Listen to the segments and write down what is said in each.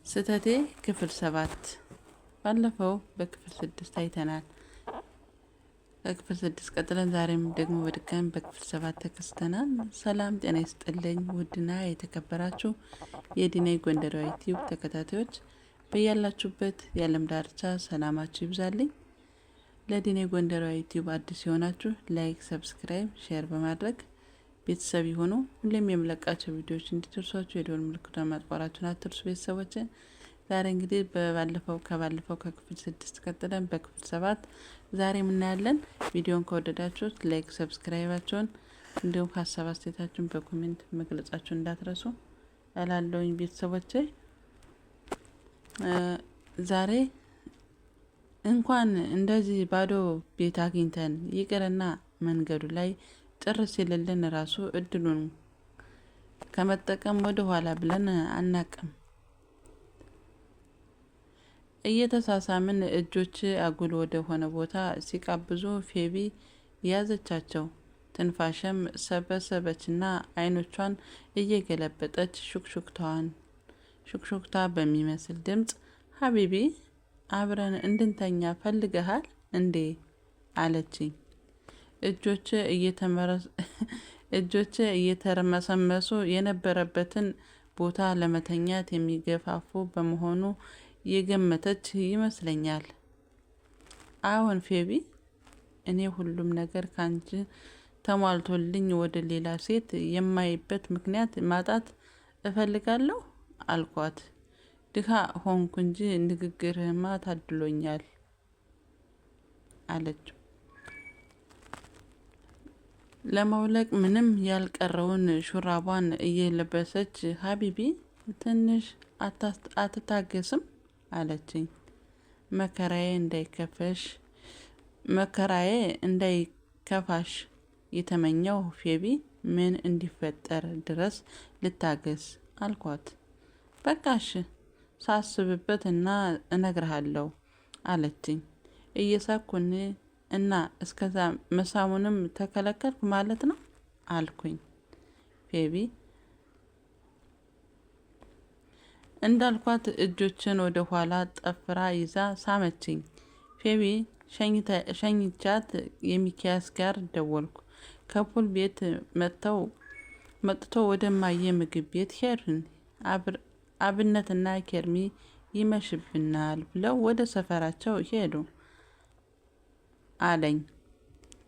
ስህተቴ ክፍል 7 ባለፈው በክፍል 6 አይተናል። ከክፍል 6 ቀጥለን ዛሬም ደግሞ በድጋሚ በክፍል 7 ተከስተናል። ሰላም ጤና ይስጥልኝ ውድና የተከበራችሁ የዲኔ ጎንደራዊ ዩቲዩብ ተከታታዮች በያላችሁበት የዓለም ዳርቻ ሰላማችሁ ይብዛልኝ። ለዲኔ ጎንደራዊ ዩቲዩብ አዲስ የሆናችሁ ላይክ፣ ሰብስክራይብ፣ ሼር በማድረግ ቤተሰብ ይሁኑ። ሁሌም የምለቃቸው ቪዲዮዎች እንዲደርሷችሁ የደወል ምልክቱን ማጥቆራችሁን አትርሱ ቤተሰቦች። ዛሬ እንግዲህ ከባለፈው ከክፍል 6 ቀጥለን በክፍል 7 ዛሬ እናያለን። ቪዲዮን ከወደዳችሁት ላይክ፣ ሰብስክራይባችሁን እንዲሁም ሀሳብ አስተያየታችሁን በኮሜንት መግለጻችሁን እንዳትረሱ እላለሁኝ ቤተሰቦች። ዛሬ እንኳን እንደዚህ ባዶ ቤት አግኝተን ይቅርና መንገዱ ላይ ጭር ሲልልን ራሱ እድሉን ከመጠቀም ወደ ኋላ ብለን አናቅም። እየተሳሳምን እጆች አጉል ወደ ሆነ ቦታ ሲቃብዙ ፌቢ ያዘቻቸው። ትንፋሽም ሰበሰበችና አይኖቿን እየገለበጠች ሹክሹክታ በሚመስል ድምጽ ሀቢቢ አብረን እንድንተኛ ፈልገሃል እንዴ አለችኝ። እጆቼ እየተረመሰመሱ የነበረበትን ቦታ ለመተኛት የሚገፋፉ በመሆኑ የገመተች ይመስለኛል። አሁን ፌቢ፣ እኔ ሁሉም ነገር ካንቺ ተሟልቶልኝ ወደ ሌላ ሴት የማይበት ምክንያት ማጣት እፈልጋለሁ አልኳት። ድሃ ሆንኩ እንጂ ንግግርህማ ታድሎኛል አለችው። ለመውለቅ ምንም ያልቀረውን ሹራቧን እየለበሰች ሀቢቢ ትንሽ አትታገስም አለችኝ። መከራዬ እንዳይከፋሽ የተመኘው ፌቢ ምን እንዲፈጠር ድረስ ልታገስ አልኳት። በቃሽ ሳስብበት እና እነግርሃለሁ አለችኝ እየሳኩን እና እስከዛ መሳሙንም ተከለከልኩ ማለት ነው አልኩኝ። ፌቢ እንዳልኳት እጆችን ወደ ኋላ ጠፍራ ይዛ ሳመችኝ። ፌቢ ሸኝቻት የሚኪያስ ጋር ደወልኩ። ከፑል ቤት መጥቶ ወደ ማየ ምግብ ቤት ሄድን። አብነትና ኬርሚ ይመሽብናል ብለው ወደ ሰፈራቸው ሄዱ አለኝ።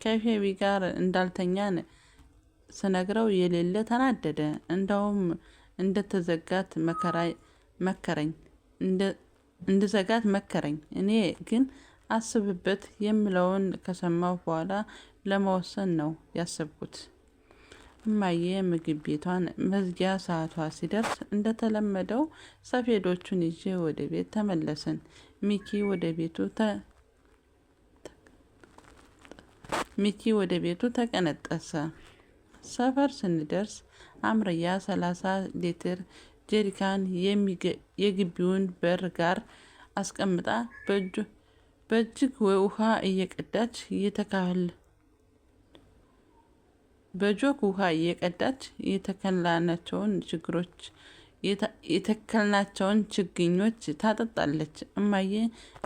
ከፌቢ ጋር እንዳልተኛን ስነግረው የሌለ ተናደደ። እንደውም እንድዘጋት መከረኝ። እኔ ግን አስብበት የምለውን ከሰማው በኋላ ለመወሰን ነው ያሰብኩት። እማዬ ምግብ ቤቷን መዝጊያ ሰዓቷ ሲደርስ እንደተለመደው ሰፌዶቹን ይዤ ወደ ቤት ተመለስን። ሚኪ ወደ ቤቱ ተቀነጠሰ። ሰፈር ስንደርስ አምርያ 30 ሊትር ጀሪካን የግቢውን በር ጋር አስቀምጣ በእጅግ ውሃ እየቀዳች የተከልናቸውን ችግኞች ታጠጣለች። እማዬ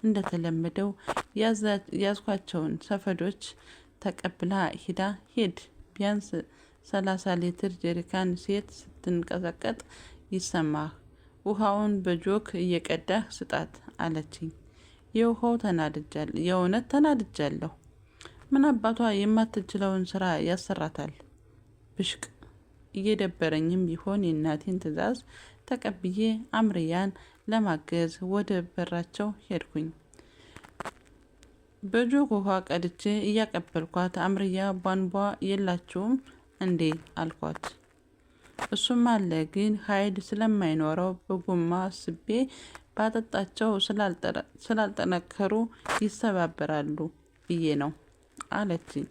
እንደተለመደው ያዝኳቸውን ሰፌዶች ተቀብላ ሂድ ቢያንስ 30 ሊትር ጀሪካን ሴት ስትንቀጠቀጥ ይሰማህ፣ ውሃውን በጆክ እየቀዳህ ስጣት አለችኝ። የእውነት ተናድጃለሁ። ምን አባቷ የማትችለውን ስራ ያሰራታል። ብሽቅ እየደበረኝም ቢሆን የእናቴን ትዕዛዝ ተቀብዬ አምርያን ለማገዝ ወደ በራቸው ሄድኩኝ። በጆክ ውሃ ቀድቼ እያቀበልኳት አምርያ ቧንቧ የላችሁም እንዴ አልኳት። እሱም አለ፣ ግን ኃይል ስለማይኖረው በጎማ ስቤ ባጠጣቸው ስላልጠነከሩ ይሰባበራሉ ብዬ ነው አለችኝ።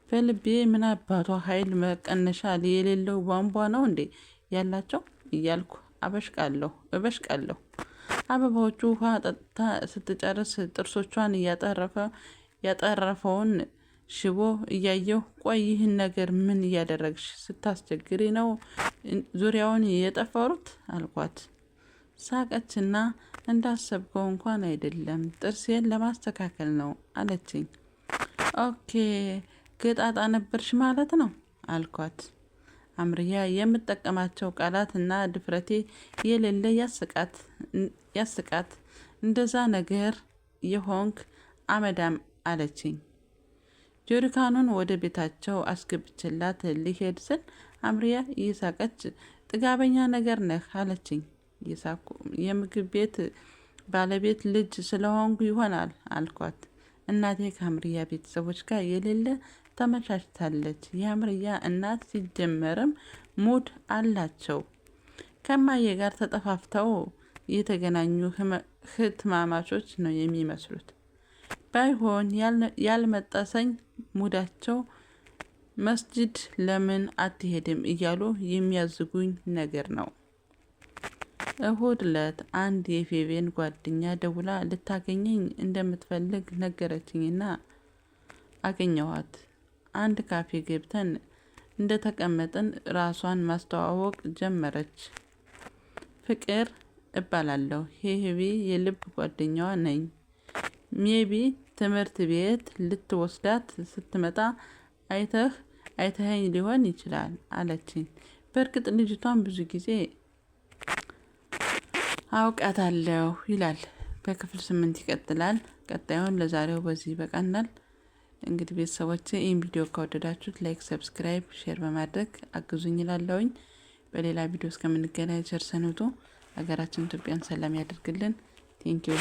በልቤ ምን አባቷ ኃይል መቀነሻ የሌለው ቧንቧ ነው እንዴ ያላቸው እያልኩ እበሽቃለሁ። አበባዎቹ ውሃ ጠጥታ ስትጨርስ ጥርሶቿን ያጠረፈውን ሽቦ እያየሁ ቆይ ይህን ነገር ምን እያደረግሽ ስታስቸግሪ ነው ዙሪያውን የጠፈሩት አልኳት። ሳቀችና እንዳሰብከው እንኳን አይደለም ጥርሴን ለማስተካከል ነው አለችኝ። ኦኬ ገጣጣ ነበርሽ ማለት ነው አልኳት። አምርያ የምጠቀማቸው ቃላትና ድፍረቴ የሌለ ያስቃት እንደዛ ነገር የሆንክ አመዳም አለችኝ። ጀሪካኑን ወደ ቤታቸው አስገብቼላት ሊሄድ ስል አምርያ እየሳቀች ጥጋበኛ ነገር ነህ አለችኝ። የምግብ ቤት ባለቤት ልጅ ስለሆንኩ ይሆናል አልኳት። እናቴ ከአምርያ ቤተሰቦች ጋር የሌለ ተመቻችታለች። የአምርያ እናት ሲጀመርም ሙድ አላቸው። ከማዬ ጋር ተጠፋፍተው የተገናኙ ህትማማቾች ነው የሚመስሉት። ባይሆን ያልመጣሰኝ ሙዳቸው መስጂድ ለምን አትሄድም እያሉ የሚያዝጉኝ ነገር ነው። እሁድ ዕለት አንድ የፌቬን ጓደኛ ደውላ ልታገኘኝ እንደምትፈልግ ነገረችኝና አገኘኋት። አንድ ካፌ ገብተን እንደተቀመጥን ራሷን ማስተዋወቅ ጀመረች። ፍቅር እባላለሁ። ሄሄቢ የልብ ጓደኛዋ ነኝ። ሜቢ ትምህርት ቤት ልትወስዳት ስትመጣ አይተኸኝ ሊሆን ይችላል አለችኝ። በእርግጥ ልጅቷን ብዙ ጊዜ አውቃታለሁ ይላል። በክፍል 8 ይቀጥላል። ቀጣዩን ለዛሬው በዚህ ይበቃናል። እንግዲህ ቤተሰቦቼ ይህን ቪዲዮ ከወደዳችሁት ላይክ፣ ሰብስክራይብ፣ ሼር በማድረግ አግዙኝ እላለሁኝ። በሌላ ቪዲዮ እስከምንገናኝ ቸር ሰንብቱ። ሀገራችን ኢትዮጵያን ሰላም ያደርግልን። ቴንኪዩ